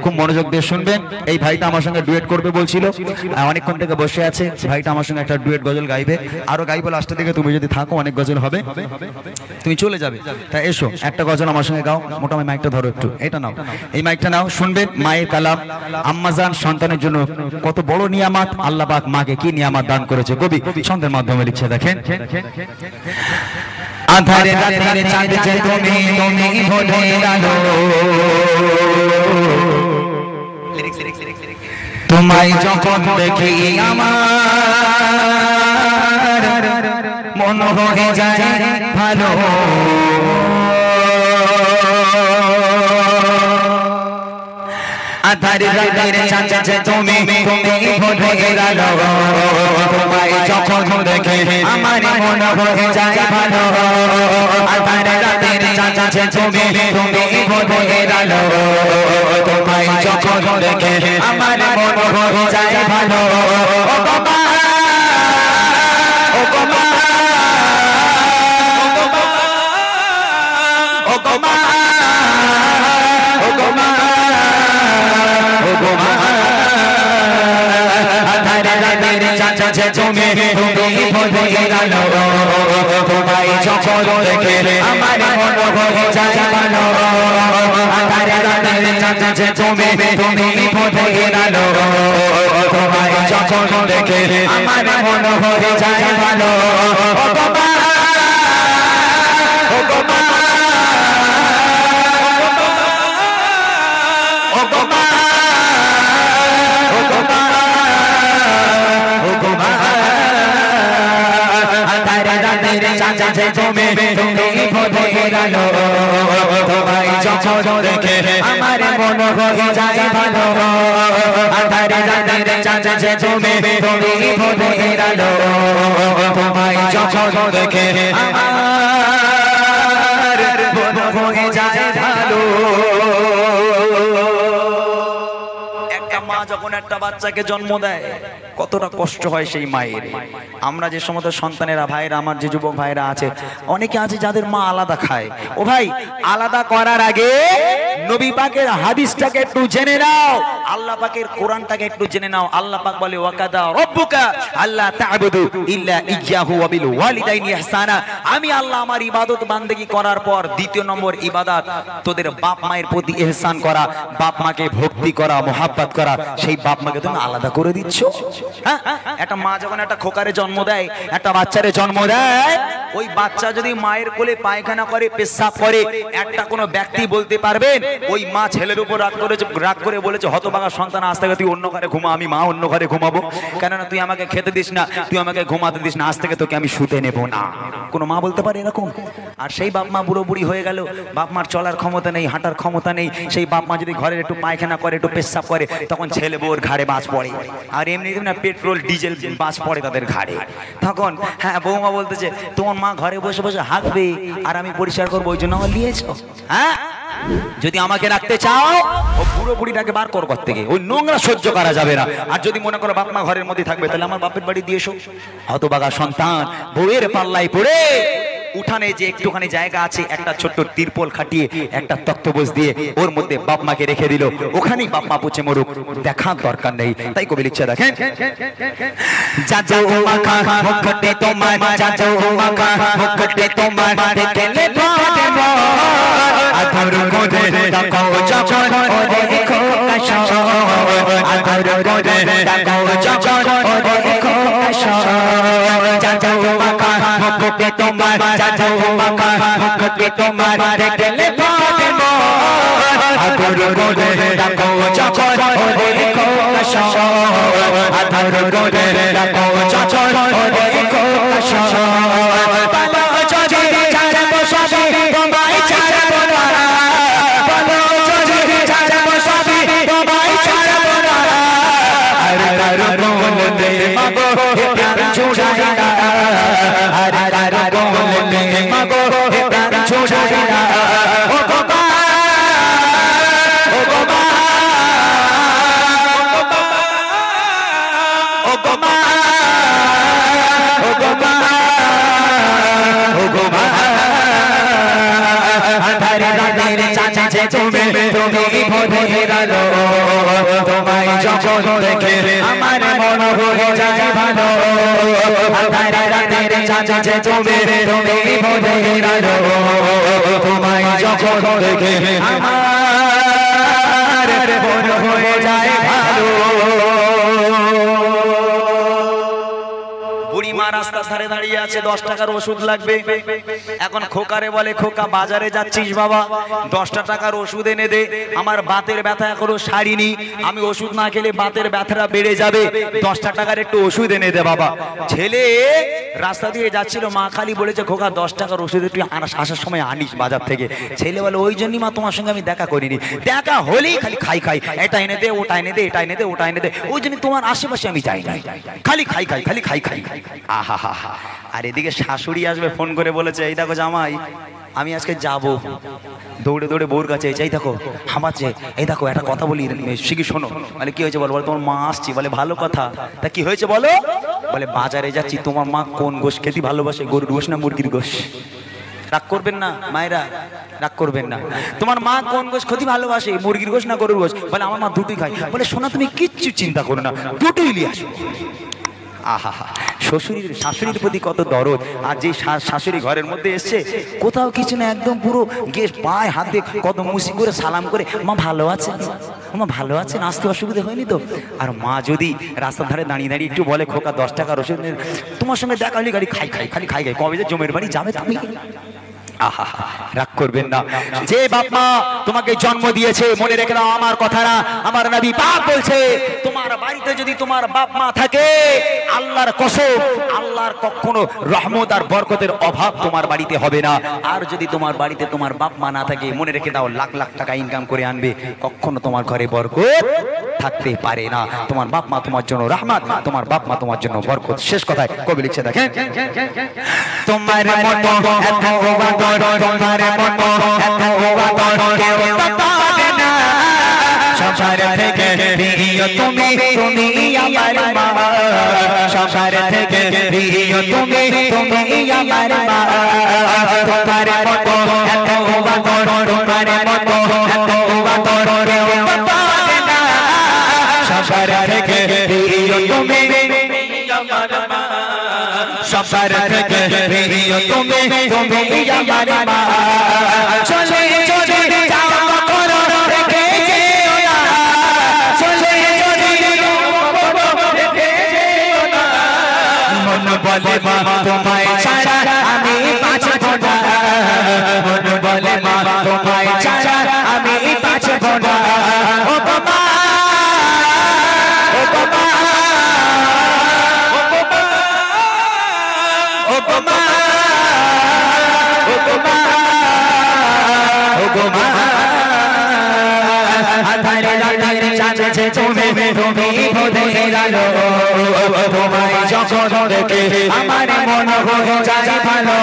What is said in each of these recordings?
খুব মনোযোগ দিয়ে শুনবেন। এই ভাইটা আমার সঙ্গে ডুয়েট করবে বলছিল, অনেকক্ষণ থেকে বসে আছে। ভাইটা আমার সঙ্গে একটা ডুয়েট গজল গাইবে, আরো গাইবো লাস্টের দিকে। তুমি যদি থাকো অনেক গজল হবে, তুমি চলে যাবে। তা এসো একটা গজল আমার সঙ্গে গাও। মোটামুটি মাইকটা ধরো একটু, এটা নাও, এই মাইকটা নাও। শুনবেন মায়ের কালাম। আম্মাজান সন্তানের জন্য কত বড় নিয়ামত, আল্লাহ পাক মাকে কি নিয়ামত দান করেছে কবি ছন্দের মাধ্যমে লিখছে। দেখেন, আধারে রাতের চাঁদ যে তুমি ভোরের আলো, তোমায় যখন দেখি আমার মন হয়ে যায় ভালো। আধারে রাতের চাঁদ যে তুমি ভোরের আলো, তোমায় যখন দেখি আমার মন হয়ে যায় ভালো। আধারে রাতের চাঁদ যে তুমি ভোরের আলো, তোমায় যখন দেখি আমার মন হয়ে যায় ভালো। ও বাবা, ও বাবা, ও বাবা, ও বাবা, আধারে রাতের চাঁদ যে তুমি ভোরের আলো, তোমায় যখন দেখে আমার মন হয়ে যায় ভালো। আধারে রাতের চাঁদ যে তুমি ভোরের আলো, তোমায় যখন দেখে আমার মন হয়ে যায় ভালো। ও বাবা, ও বাবা, ও বাবা, ও বাবা, ও বাবা, আধারে রাতের চাঁদ যে তুমি ভোরের আলো, তোমায় যখন দেখে আমার মন হয়ে যায় ভালো। আধারে রাতের চাঁদ যে তুমি ভোরের আলো, তোমায় যখন দেখে আমার মন হয়ে যায় ভালো। মা যখন একটা বাচ্চাকে জন্ম দেয় কতটা কষ্ট হয় সেই মায়ের। আমরা যে সমস্ত সন্তানেরা ভাইরা, আমার যে যুবক ভাইরা আছে, অনেকে আছে যাদের মা আলাদা খায়। ও ভাই, আলাদা করার আগে নবী পাকের হাদিসটাকে একটু জেনে নাও, আল্লাহ পাকের কোরআনটাকে একটু জেনে নাও। আল্লাহ পাক বলে ওয়াকাদা রাব্বুকা আল্লা তা'বুদু ইল্লা ইয়্যাহু ওয়া বিল ওয়ালিদাইনি ইহসানা। আমি আল্লাহ আমার ইবাদত বান্দেগি করার পর দ্বিতীয় নম্বর ইবাদত তোদের বাপ মায়ের প্রতি ইহসান করা, বাপ মাকে ভক্তি করা, মোহাব্বত করা। সেই বাপ মাকে তুমি আলাদা করে দিচ্ছ। হ্যাঁ, একটা মা যখন একটা খোকারে জন্ম দেয়, একটা বাচ্চারে জন্ম দেয়, ওই বাচ্চা যদি মায়ের কোলে পায়খানা করে, পেশাব করে, একটা কোনো ব্যক্তি বলতে পারবেন ওই মা ছেলের উপর রাগ করে বলেছে, হতভাগা সন্তান, আজ থেকে তুই অন্য ঘরে ঘুমা, আমি মা অন্য ঘরে ঘুমাবো, কেননা তুই আমাকে খেতে দিস না, তুই আমাকে ঘুমাতে দিস না, আজ থেকে তোকে আমি শুতে নেব না। কোনো মা বলতে পারে এরকম? আর সেই বাপ মা বুড়ো বুড়ি হয়ে গেল, বাপ মার চলার ক্ষমতা নেই, হাঁটার ক্ষমতা নেই। সেই বাপ মা যদি ঘরের একটু পায়খানা করে, একটু পেশাব করে, তখন ছেলে বউর ঘাড়ে বাজ পড়ে। আর এমনি না পেট্রোল ডিজেল বাজ পড়ে তাদের ঘাড়ে। তখন হ্যাঁ, বৌমা বলতেছে তোমার মা ঘরে বসে বসে হাঁকবে আর আমি পরিষ্কার করবো, ওই জন্য আমার নিয়েছো। হ্যাঁ, যদি আমাকে রাখতে চাও ও বুড়ো বুড়িটাকে বার করো ঘর থেকে, ওই নোংরা সহ্য করা যাবে না। আর যদি মনে করো বাপ মা ঘরের মধ্যে থাকবে, তাহলে আমার বাপের বাড়ি দিয়ে এসো। হতভাগা সন্তান বউয়ের পাল্লায় পড়ে উঠানে যে একটুখানি জায়গা আছে, একটা ছোট্ট তিরপল খাটিয়ে একটা তক্তপোষ দিয়ে ওর মধ্যে বাপ মাকে রেখে দিল, ওখানেই বাপ মা পচে মরুক, দেখার দরকার নেই। তাই কবি লিখছে, দেখেন, যাজো মাখা মুখটে তোমার, যাজো মাখা মুখটে তোমার, দেখলে পাবে মন আধর করে দেখো যখন ওরে দেখো কাশো, আধর করে দেখো যখন ওরে দেখো কাশো। যাজো মাখা মুখটে তোমার, যাজো মাখা মুখটে তোমার, দেখলে পাবে মন আধর করে দেখো যখন ওরে দেখো কাশো, আধর করে দেখো যখন ওরে দেখো কাশো। বলো যদি ছাড়বো সবই তোমায় ছাড়বো না, বলো যদি ছাড়বো সবই তোমায় ছাড়বো না। আরে কারো বলতে মাগো হে প্রাণ ছুড়াই না, আরে কারো বলতে মাগো হে প্রাণ ছুড়াই না। ও বাবা, ও বাবা, ও বাবা, ও বাবা, ও বাবা, আধারে রাতের চাঁদ যে তুমি ভোরের আলো, যখন দেখে আমার মন হয়ে যায় ভালো আধার রাতের চাঁদ যে তুমি তুমি ভোরের আলো তোমায় যখন দেখে আমার মন হয়ে যায় ভালো। বুড়িমা রাস্তার ধারে দাঁড়িয়ে আছে, 10 টাকার ওষুধ লাগবে। এখন খোকারে বলে, খোকা বাজারে যাচ্ছিস বাবা, 10 টাকার ওষুধ এনে দে, আমার বাতের ব্যথা এখনো সারিনি, আমি ওষুধ না খেলে বাতের ব্যথাটা বেড়ে যাবে, 10 টাকার একটু ওষুধ এনে দে বাবা। ছেলে রাস্তা দিয়ে যাচ্ছিল, মা খালি বলেছে খোকা 10 টাকার ওষুধ একটু আসার সময় আনিস বাজার থেকে। ছেলে বলে ওই জন্যই মা তোমার সঙ্গে আমি দেখা করিনি, দেখা হলেই খালি খাই খাই, এটা এনে দে ওটা এনে দে, এটা এনে দে ওটা এনে দে, ওই জন্য তোমার আশেপাশে আমি যাই না, খালি খাই খাই খালি খাই খাই। আহা হা হা। আর এদিকে শাশুড়ি আসবে, ফোন করে বলেছে এই দেখো জামাই আমি আজকে যাব, দৌড়ে দৌড়ে বউর কাছে এই দেখো হামাচ্ছে, এই দেখো একটা কথা বলি শিখি শোনো। মানে কি হয়েছে বলো? বলে তোমার মা আসছি। বলে ভালো কথা, তা কি হয়েছে বলো? বলে বাজারে যাচ্ছি, তোমার মা কোন গোশ খেতে ভালোবাসে, গরুর গোশ না মুরগির গোশ? রাগ করবেন না মায়েরা, রাগ করবেন না। তোমার মা কোন গোশ খেতে ভালোবাসে, মুরগির গোশ না গরুর গোশ? বলে আমার মা দুটোই খায়। বলে শোনা তুমি কিচ্ছু চিন্তা করো না, দুটোই নিয়ে আসো। আহা হা, শ্বশুরের শাশুড়ির প্রতি কত দরদ। আর যে শাশুড়ি ঘরের মধ্যে এসছে, কোথাও কিছু না, একদম পুরো গিয়ে পায়ে হাত দিয়ে কত মুসি করে সালাম করে, মা ভালো আছে, মা ভালো আছেন, আসতে অসুবিধা হয়নি তো? আর মা যদি রাস্তার ধারে দাঁড়িয়ে দাঁড়িয়ে একটু বলে খোকা 10 টাকার ওষুধ, তোমার সঙ্গে দেখা হলে গাড়ি খাই খাই খালি খাই খাই, কবে যে জমের বাড়ি যাবে তুমি? আহা, রাগ করবেন না। যে বাপ মা তোমাকে জন্ম দিয়েছে, মনে রেখে দাও আমার কথা না, আমার নবী পাক বলছে তোমার বাড়িতে যদি তোমার বাপ মা থাকে, আল্লাহর কসম আল্লাহর কখনো রহমত আর বরকতের অভাব তোমার বাড়িতে হবে না। আর যদি তোমার বাড়িতে তোমার বাপ মা না থাকে, মনে রেখে দাও লাখ লাখ টাকা ইনকাম করে আনবে, কখনো তোমার ঘরে বরকত থাকতে পারে না। তোমার বাপ মা তোমার জন্য রহমত, তোমার বাপ মা তোমার জন্য বরকত। শেষ কথায় কবি লিখছে দেখেন, তোমার মতো এত তোমার মতো এত কেউ পাবে না, সবার থেকে প্রিয় তুমি, তুমি আমার মা, সবার থেকে প্রিয় তুমি, তুমি আমার মা। তোমার মতো এত তোমার মতো এত কেউ পাবে না, সবার থেকে প্রিয় তুমি, আমার মা, সবার থেকে প্রিয় তুমি, তুমি আমার মা। চলে চলে যাও করো রেখে যেও না, চলে চলে রেখে যেও না, মন বলে মা তোমায় ছাড়া আমি বাঁচব না, মন বলে মা তোমায় ছাড়া আমি বাঁচব না। ও বাবা, ও বাবা, ও বাবা, ও বাবা, ও বাবা, আধারে রাতের চাঁদ যে তুমি, তুমি ভোরের আলো, তোমায় যখন দেখে আমার মন হয়ে যায় ভালো।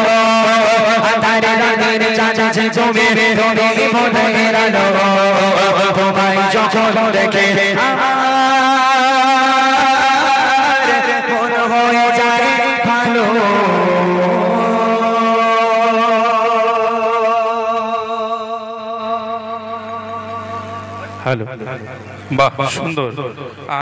আধারে রাতের চাঁদ যে তুমি, তুমি ভোরের আলো, তোমায় যখন দেখে আমার মন হয়ে যায় ভালো। হ্যালো, বাহ সুন্দর।